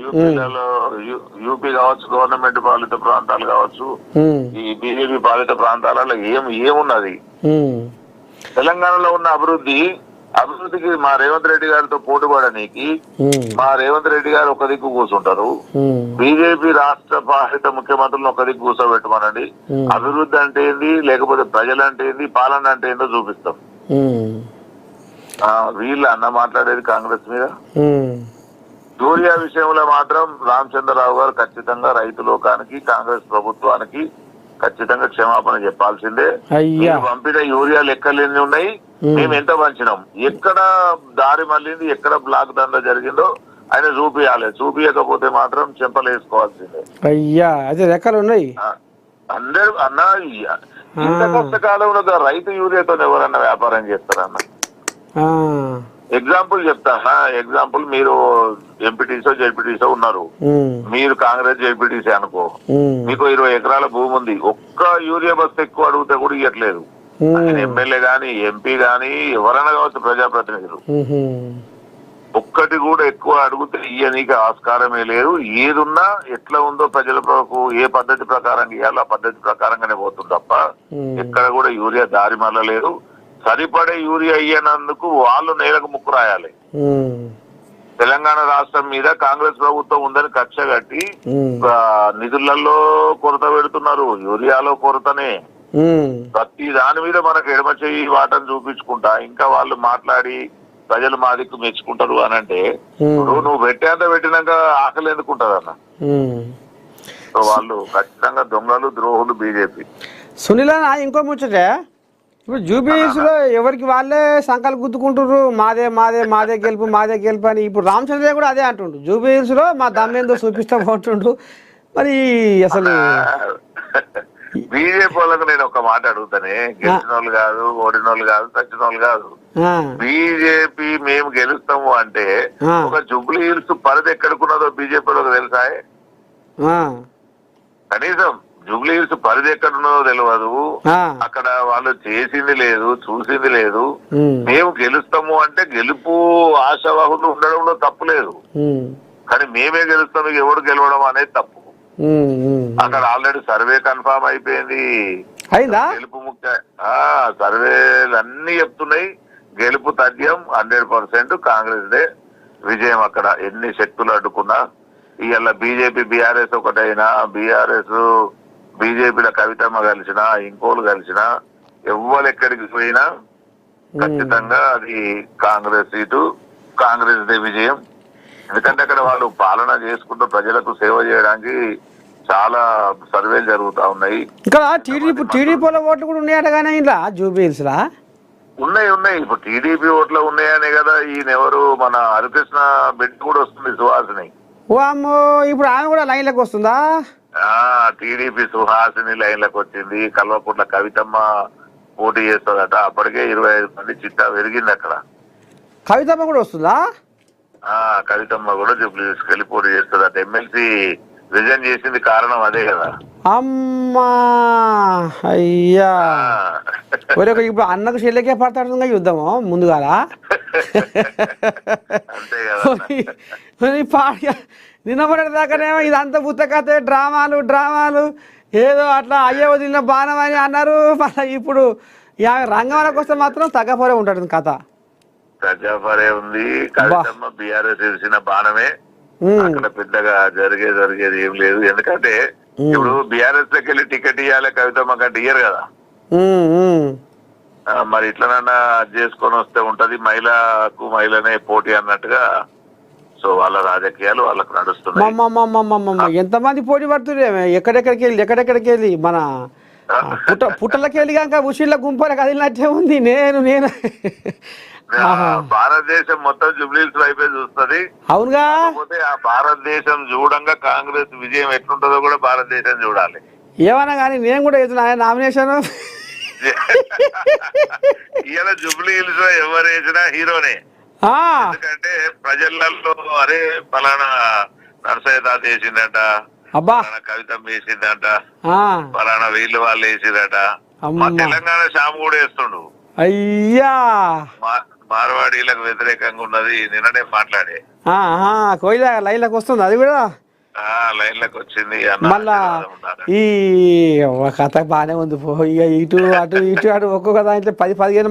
యూపీలలో UP కావచ్చు, government పాలిత ప్రాంతాలు కావచ్చు, ఈ బీజేపీ పాలిత ప్రాంతాలలో ఏమున్నది? తెలంగాణలో ఉన్న అభివృద్ధికి మా రేవంత్ రెడ్డి గారితో పోటీపడడానికి మా రేవంత్ రెడ్డి గారు ఒక దిక్కు కూర్చుంటారు, బీజేపీ రాష్ట్ర పాలిత ముఖ్యమంత్రులను ఒక దిక్కు కూర్చోబెట్టమనండి. అభివృద్ధి అంటే ఏంది, లేకపోతే ప్రజలు అంటే ఏంది, పాలన అంటే ఏందో చూపిస్తాం. వీళ్ళు అన్న మాట్లాడేది కాంగ్రెస్ మీద. యూరియా విషయంలో మాత్రం రామచంద్రరావు గారు ఖచ్చితంగా రైతు లోకానికి, కాంగ్రెస్ ప్రభుత్వానికి ఖచ్చితంగా క్షమాపణ చెప్పాల్సిందే. పంపిన యూరియా లెక్కలు ఎన్ని ఉన్నాయి, మేము ఎంత పంచినాం, ఎక్కడ దారి మళ్ళింది, ఎక్కడ బ్లాక్ దండ జరిగిందో ఆయన చూపియకపోతే మాత్రం చెంపలు వేసుకోవాల్సిందే. అయ్యా అదే లెక్కలు ఉన్నాయి. అందరూ అన్న ఇంత కష్టకాలంలో రైతు యూరియాతో ఎవరన్నా వ్యాపారం చేస్తారన్న? ఎగ్జాంపుల్ చెప్తానా, ఎగ్జాంపుల్ మీరు ఎంపీటీసో జెడ్పీటీసో ఉన్నారు, మీరు కాంగ్రెస్ జెడ్పీటీసీ అనుకో, మీకు 20 ఎకరాల భూమి ఉంది, ఒక్క యూరియా బస్సు ఎక్కువ అడిగితే కూడా ఇవ్వట్లేదు. ఎమ్మెల్యే గాని, ఎంపీ గాని, ఎవరైనా కావచ్చు, ప్రజాప్రతినిధులు ఒక్కటి కూడా ఎక్కువ అడిగితే ఇయ్యనీకి ఆస్కారమే లేదు. ఏదున్నా ఎట్లా ఉందో ప్రజల కొరకు ఏ పద్ధతి ప్రకారం ఇవ్వాలో ఆ పద్ధతి ప్రకారంగానే పోతుంది తప్ప ఎక్కడ కూడా యూరియా దారి మళ్ళలేదు. సరిపడే యూరియా ఇయ్యనందుకు వాళ్ళు నేలకు ముక్కు రాయాలి. తెలంగాణ రాష్ట్రం మీద కాంగ్రెస్ ప్రభుత్వం ఉందని కక్ష కట్టి నిధులలో కొరత పెడుతున్నారు, యూరియాలో కొరతనే. ప్రతి దాని మీద మనకు ఎడమ చెయ్యి వాటని చూపించుకుంటా ఇంకా వాళ్ళు మాట్లాడి ప్రజలు మా దిక్కు మెచ్చుకుంటారు అని అంటే నువ్వు పెట్టేంత పెట్టినాక ఆకలి ఎందుకుంటది అన్న? వాళ్ళు ఖచ్చితంగా దొంగలు, ద్రోహులు బీజేపీ. సునీల్ అన్న ఇంకో ముచ్చటే, ఇప్పుడు జూబిలీస్ లో ఎవరికి వాళ్ళే సంకలు గుద్దుకుంటారు, మాదే మాదే మాదే గెలుపు మాదే గెలుపు అని. ఇప్పుడు రామచంద్రయ్య కూడా అదే అంటుండు, జూబిలీస్ లో మా దమ్మేందో చూపిస్తా పోతుండ్రు. మరి అసలు బీజేపీ వాళ్ళకు నేను ఒక మాట అడుగుతానే, గెలిచిన వాళ్ళు కాదు, ఓడిన వాళ్ళు కాదు, చచ్చిన వాళ్ళు కాదు, బీజేపీ మేము గెలుస్తాము అంటే ఒక జూబ్లీ హిల్స్ పరిధి ఎక్కడుకున్నదో బీజేపీలోకి తెలుసా? కనీసం జూబ్లీ హిల్స్ పరిధి ఎక్కడున్నదో తెలియదు, అక్కడ వాళ్ళు చేసింది లేదు, చూసింది లేదు. మేము గెలుస్తాము అంటే గెలుపు ఆశావాహులు ఉండడంలో తప్పు లేదు, కానీ మేమే గెలుస్తాము ఎవరు గెలవడం అనేది తప్పు. అక్కడ ఆల్రెడీ సర్వే కన్ఫర్మ్ అయిపోయింది, గెలుపు ముఖ్య సర్వేలు అన్ని చెప్తున్నాయి, గెలుపు తథ్యం 100% కాంగ్రెస్ దే విజయం. అక్కడ ఎన్ని శక్తులు అడ్డుకున్నా ఇవాళ బీజేపీ బీఆర్ఎస్ ఒకటైనా, బీఆర్ఎస్ బీజేపీలో కవితమ్మ కలిసినా, ఇంకోలు కలిసినా, ఎవ్వరు ఎక్కడికి పోయినా ఖచ్చితంగా అది కాంగ్రెస్ సీటు, కాంగ్రెస్ దే విజయం. ఎందుకంటే అక్కడ వాళ్ళు పాలన చేసుకుంటూ ప్రజలకు సేవ చేయడానికి చాలా సర్వేలు జరుగుతా ఉన్నాయి. ఇక్కడ టీడీపీలో ఓట్లు కూడా ఉన్నాయట కానీ ఇలా జూబిలీస్ లా ఉన్నాయి. ఇప్పుడు టీడీపీ ఓట్లు ఉన్నాయనే కదా ఈయనెవరు మన హరికృష్ణ బిడ్డ కూడా వస్తుంది, సుహాసిని. ఓ అమ్మో, ఇప్పుడు ఆమె కూడా లైన్లోకి వస్తుందా? టీడీపీ సుహాసిని లైన్లోకి వచ్చింది. కల్వకుంట్ల కవితమ్మ పోటీ చేస్తుందట. అప్పటికే 25 మంది చిట్టా పెరిగింది అక్కడ. కవితమ్మ కూడా వస్తుందా? కవితమ్మ కూడా జూబ్లీహిల్స్ వెళ్ళి పోటీ చేస్తుందట. ఎమ్మెల్సీ రిజైన్ చేసింది కారణం అదే కదా. అమ్మా అయ్యా, ఇప్పుడు అన్నకు చెల్లెకే పడతాడు యుద్ధము ముందుగాల. అంతే కదా. నిన్నపడేదాకానేమో ఇదంతా పుస్తకతే, డ్రామాలు ఏదో అట్లా అయ్యే వదిలిన బాణం అని అన్నారు. ఇప్పుడు రంగంలోకి వస్తే మాత్రం తగ్గపోరే ఉంటాడు కథ. తగ్గపోరే ఉంది. కవితమ్మ బీఆర్ఎస్ తెలిసిన బాణమే, అక్కడ పెద్దగా జరిగేది ఏం లేదు. ఎందుకంటే ఇప్పుడు బీఆర్ఎస్ లోకి వెళ్ళి టికెట్ ఇవ్వాలి, కవితమ్మ కంటే ఇయ్యరు కదా. మరి ఇట్లనన్నా చేసుకొని వస్తే ఉంటది, మహిళనే పోటీ అన్నట్టుగా. సో వాళ్ళ రాజకీయాలు వాళ్ళకు నడుస్తున్నాయి. ఎంతమంది పోటీ పడుతున్నారు, ఎక్కడెక్కడికి వెళ్ళి మన పుట్టలకి వెళ్ళి కనుక ఉషిళ్ళ గుంపల కదిలినట్టే ఉంది. నేను భారతదేశం మొత్తం జూబ్లీహిల్స్ వైపే చూస్తుంది. అవునుగా. కాకపోతే ఆ భారతదేశం చూడంగా కాంగ్రెస్ విజయం ఎట్లుంటుందో కూడా భారతదేశం చూడాలి. ఏమన్నా కానీ నేను కూడా వేస్తున్నా నామినేషన్. ఇవాళ జూబ్లీహిల్స్ లో ఎవరు వేసినా హీరోనే. ఎందుకంటే ప్రజలలో అరే పలానా నర్సయ్య తాత వేసిందట, పలానా కవితమ్మ వేసిందట, పలానా వీళ్ళు వాళ్ళు వేసిరట. మా తెలంగాణ శ్యామ్ కూడా వేస్తుండు. అయ్యా మార్వాడీలకు వ్యతిరేకంగా ఉన్నది నిన్ననే మాట్లాడే. కోయిల లైన్లోకి వస్తుంది అది కూడా లైన్లకు వచ్చింది. మళ్ళా ఈ కథ బాగానే ఉంది. ఇక ఇటు అటు ఒక్కొక్క దాంట్లో 10-15